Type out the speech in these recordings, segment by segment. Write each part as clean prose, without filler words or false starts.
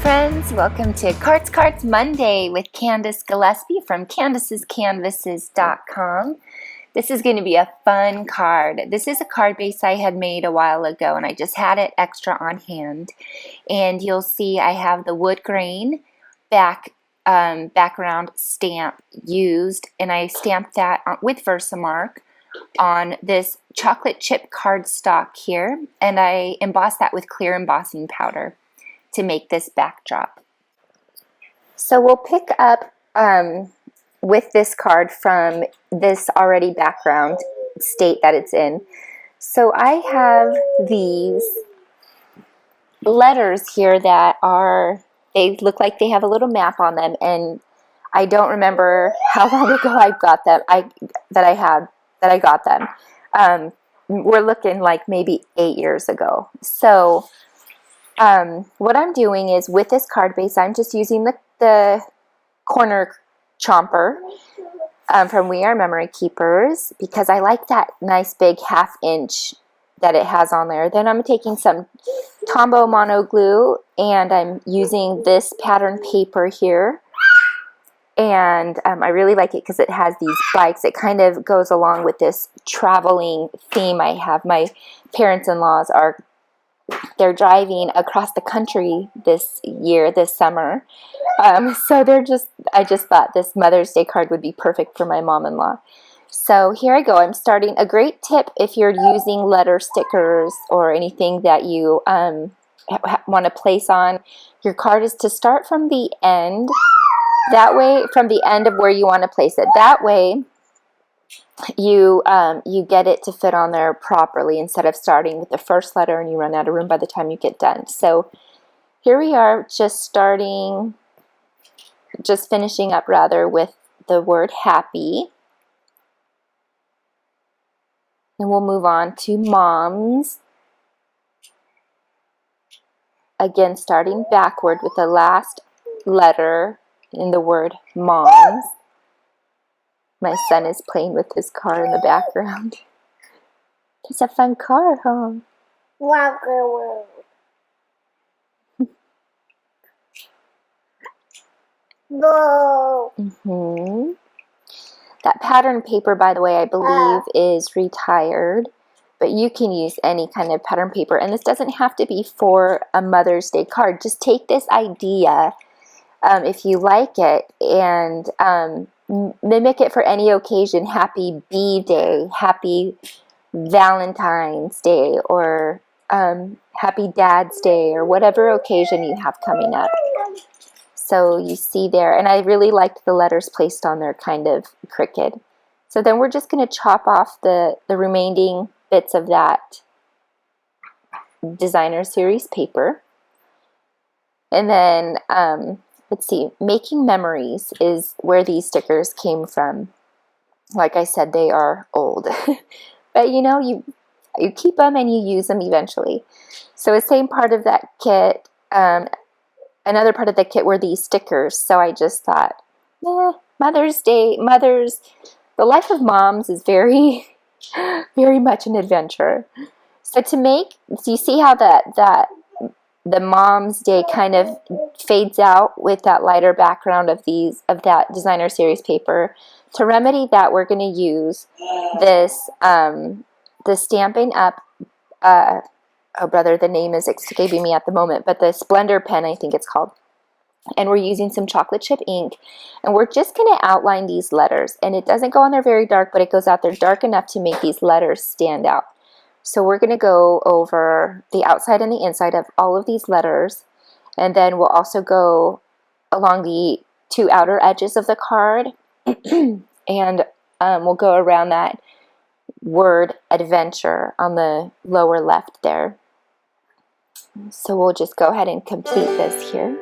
friends, welcome to Cards Monday with Candace Gillespie from Candace'sCanvases.com. This is going to be a fun card. This is a card base I had made a while ago and I just had it extra on hand. And you'll see I have the wood grain background stamp used, and I stamped that with Versamark on this chocolate chip cardstock here, and I embossed that with clear embossing powder to make this backdrop. So we'll pick up with this card from this already background state that it's in. So I have these letters here that they look like they have a little map on them, and I don't remember how long ago I got them. I got them. We're looking like maybe 8 years ago. So what I'm doing is with this card base, I'm just using the corner chomper from We Are Memory Keepers because I like that nice big 1/2 inch that it has on there. Then I'm taking some Tombow mono glue and I'm using this pattern paper here. And I really like it because it has these spikes. It kind of goes along with this traveling theme I have. My parents-in-laws they're driving across the country this summer. So I just thought this Mother's Day card would be perfect for my mom-in-law. So here I go. I'm starting. A great tip if you're using letter stickers or anything that you want to place on your card is to start from the end. That way, from the end of where you want to place it. That way, you get it to fit on there properly instead of starting with the first letter and you run out of room by the time you get done. So here we are, just finishing up rather with the word happy. And we'll move on to moms. Again, starting backward with the last letter in the word moms. My son is playing with his car in the background. It's a fun car, huh? No. That pattern paper, by the way, I believe is retired, but you can use any kind of pattern paper, and this doesn't have to be for a Mother's Day card. Just take this idea, if you like it, and mimic it for any occasion. Happy B-Day, happy Valentine's Day, or happy Dad's Day, or whatever occasion you have coming up. So you see there, and I really liked the letters placed on there, kind of crooked. So then we're just going to chop off the remaining bits of that designer series paper. And then, let's see, making memories is where these stickers came from. Like I said, they are old. But you know, you keep them and you use them eventually. So the same part of that kit, another part of the kit were these stickers. So I just thought, Mother's Day, the life of moms is very, very much an adventure. So you see how the Mom's Day kind of fades out with that lighter background of that designer series paper. To remedy that, we're going to use this, the Stampin' Up, oh brother, the name is escaping me at the moment, but the Splendor pen, I think it's called. And we're using some chocolate chip ink, and we're just going to outline these letters. And it doesn't go on there very dark, but it goes out there dark enough to make these letters stand out. So we're going to go over the outside and the inside of all of these letters, and then we'll also go along the 2 outer edges of the card, and we'll go around that word adventure on the lower left there. So we'll just go ahead and complete this here.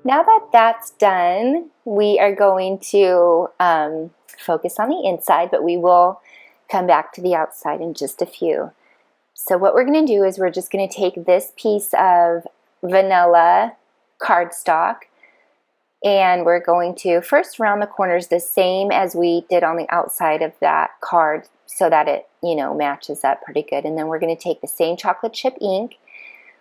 Now that that's done, we are going to focus on the inside, but we will come back to the outside in just a few. So what we're going to do is we're just going to take this piece of vanilla cardstock, and we're going to first round the corners the same as we did on the outside of that card so that it, matches up pretty good. And then we're going to take the same chocolate chip ink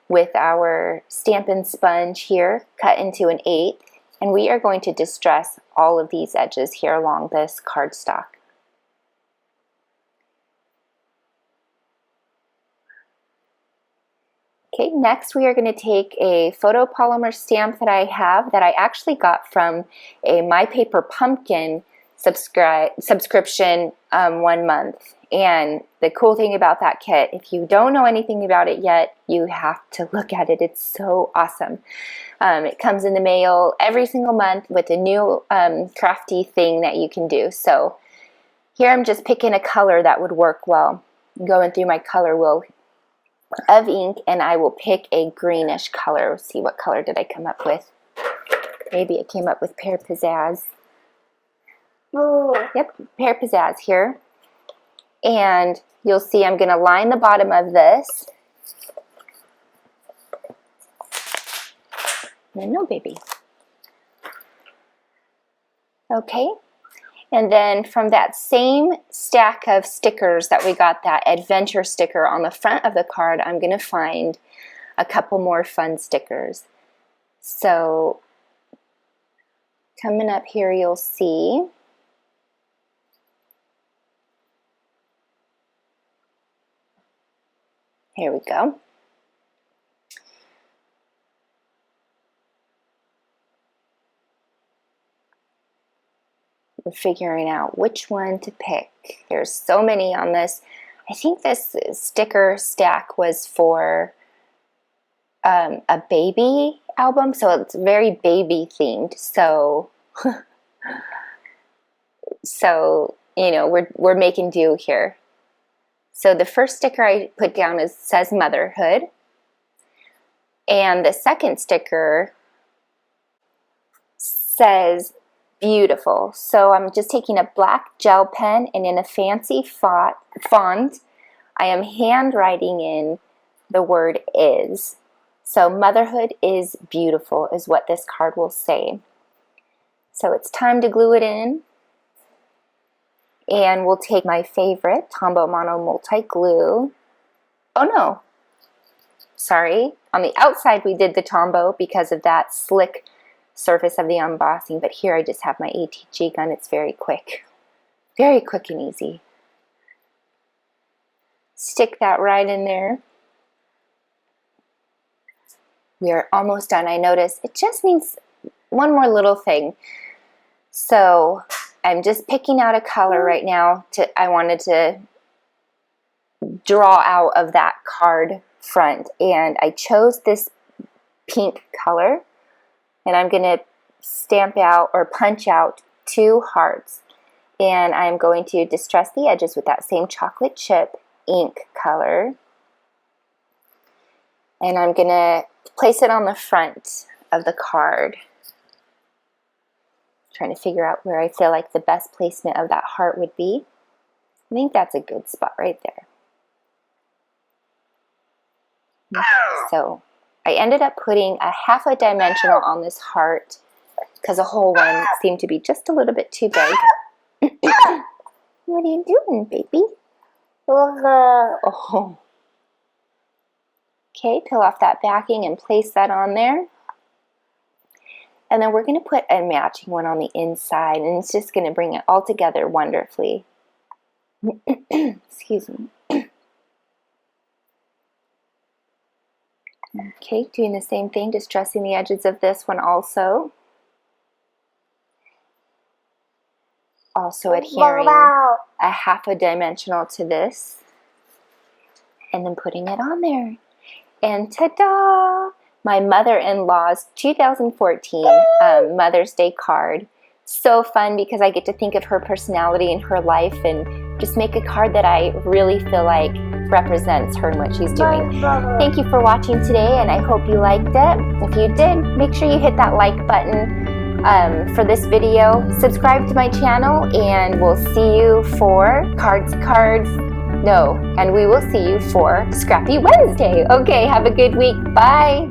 with our Stampin' Sponge here, cut into an 1/8, and we are going to distress all of these edges here along this cardstock. Okay, next we are going to take a photopolymer stamp that I have that I actually got from a My Paper Pumpkin subscription 1 month. And the cool thing about that kit, if you don't know anything about it yet, you have to look at it. It's so awesome. It comes in the mail every single month with a new crafty thing that you can do. So here I'm just picking a color that would work well. I'm going through my color wheel of ink, and I will pick a greenish color. Let's see, what color did I come up with? Maybe I came up with Pear Pizzazz. Yep, Pear Pizzazz here. And you'll see I'm going to line the bottom of this. No, baby. Okay. And then from that same stack of stickers that we got, that adventure sticker on the front of the card, I'm going to find a couple more fun stickers. So coming up here, you'll see here we go. We're figuring out which one to pick. There's so many on this. I think this sticker stack was for a baby album, so it's very baby themed. So, we're making do here. So the first sticker I put down says motherhood, and the second sticker says beautiful. So I'm just taking a black gel pen, and in a fancy font, I am handwriting in the word is. So motherhood is beautiful is what this card will say. So it's time to glue it in. And we'll take my favorite Tombow Mono Multi Glue. Oh no, sorry. On the outside we did the Tombow because of that slick surface of the embossing, but here I just have my ATG gun. It's very quick and easy. Stick that right in there. We are almost done. I notice it just needs one more little thing. So I'm just picking out a color right now. I wanted to draw out of that card front, and I chose this pink color, and I'm going to stamp out or punch out 2 hearts, and I'm going to distress the edges with that same chocolate chip ink color, and I'm going to place it on the front of the card. Trying to figure out where I feel like the best placement of that heart would be. I think that's a good spot right there. So I ended up putting a half a dimensional on this heart because a whole one seemed to be just a little bit too big. What are you doing, baby? Oh. Okay, peel off that backing and place that on there. And then we're going to put a matching one on the inside, and it's just going to bring it all together wonderfully. Excuse me. Okay, doing the same thing, distressing the edges of this one also. Also adhering a half a dimensional to this. And then putting it on there. And ta-da! My mother-in-law's 2014 Mother's Day card. So fun because I get to think of her personality and her life and just make a card that I really feel like represents her and what she's doing. Thank you for watching today, and I hope you liked it. If you did, make sure you hit that like button for this video. Subscribe to my channel, and we'll see you for and we will see you for Scrappy Wednesday. Okay, have a good week. Bye.